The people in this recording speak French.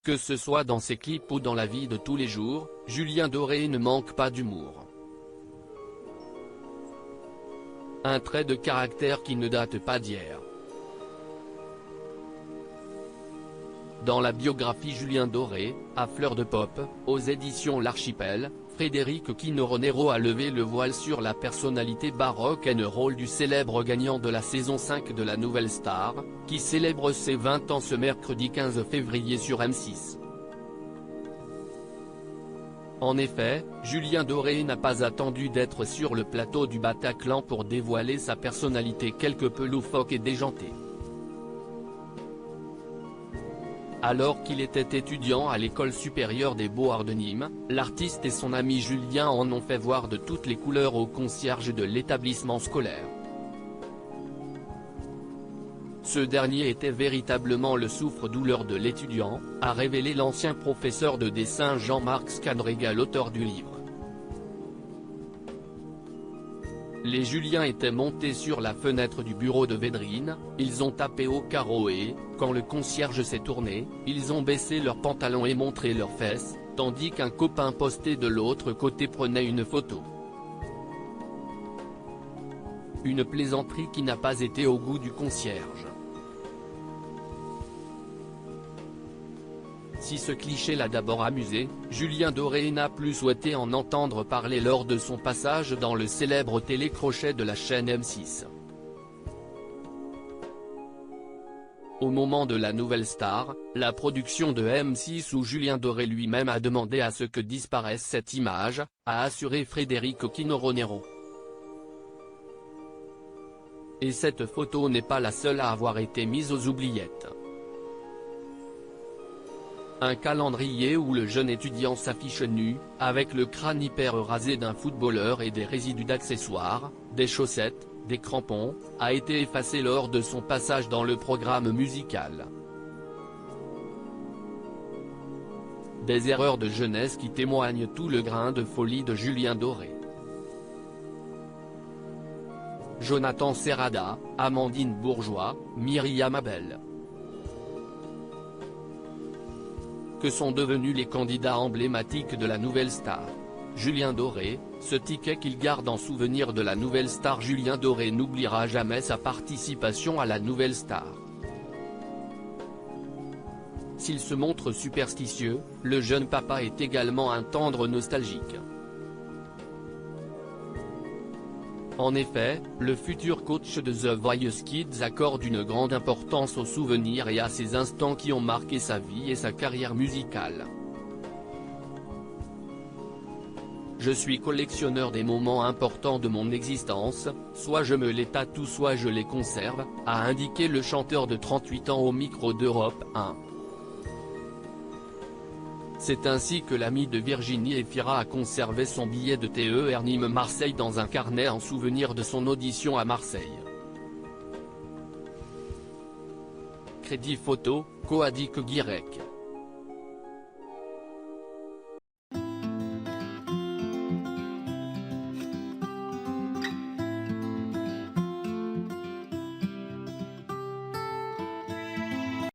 Que ce soit dans ses clips ou dans la vie de tous les jours, Julien Doré ne manque pas d'humour. Un trait de caractère qui ne date pas d'hier. Dans la biographie Julien Doré, à Fleur de Pop, aux éditions L'Archipel, Frédéric Quineronero a levé le voile sur la personnalité baroque et le rôle du célèbre gagnant de la saison 5 de la Nouvelle Star, qui célèbre ses 20 ans ce mercredi 15 février sur M6. En effet, Julien Doré n'a pas attendu d'être sur le plateau du Bataclan pour dévoiler sa personnalité quelque peu loufoque et déjantée. Alors qu'il était étudiant à l'École supérieure des Beaux-Arts de Nîmes, l'artiste et son ami Julien en ont fait voir de toutes les couleurs au concierge de l'établissement scolaire. Ce dernier était véritablement le souffre-douleur de l'étudiant, a révélé l'ancien professeur de dessin Jean-Marc Scanrega, l'auteur du livre. Les Juliens étaient montés sur la fenêtre du bureau de Védrine, ils ont tapé au carreau et, quand le concierge s'est tourné, ils ont baissé leurs pantalons et montré leurs fesses, tandis qu'un copain posté de l'autre côté prenait une photo. Une plaisanterie qui n'a pas été au goût du concierge. Si ce cliché l'a d'abord amusé, Julien Doré n'a plus souhaité en entendre parler lors de son passage dans le célèbre télécrochet de la chaîne M6. Au moment de la Nouvelle Star, la production de M6 où Julien Doré lui-même a demandé à ce que disparaisse cette image, a assuré Frédéric Quineronero. Et cette photo n'est pas la seule à avoir été mise aux oubliettes. Un calendrier où le jeune étudiant s'affiche nu, avec le crâne hyper rasé d'un footballeur et des résidus d'accessoires, des chaussettes, des crampons, a été effacé lors de son passage dans le programme musical. Des erreurs de jeunesse qui témoignent tout le grain de folie de Julien Doré. Jonathan Serrada, Amandine Bourgeois, Myriam Abel. Que sont devenus les candidats emblématiques de la Nouvelle Star? Julien Doré, ce ticket qu'il garde en souvenir de la Nouvelle Star. Julien Doré n'oubliera jamais sa participation à la Nouvelle Star. S'il se montre superstitieux, le jeune papa est également un tendre nostalgique. En effet, le futur coach de The Voice Kids accorde une grande importance aux souvenirs et à ces instants qui ont marqué sa vie et sa carrière musicale. Je suis collectionneur des moments importants de mon existence, soit je me les tatoue soit je les conserve, a indiqué le chanteur de 38 ans au micro d'Europe 1. C'est ainsi que l'ami de Virginie Efira a conservé son billet de TER Nîmes-Marseille dans un carnet en souvenir de son audition à Marseille. Crédit photo, Coadic Guirec.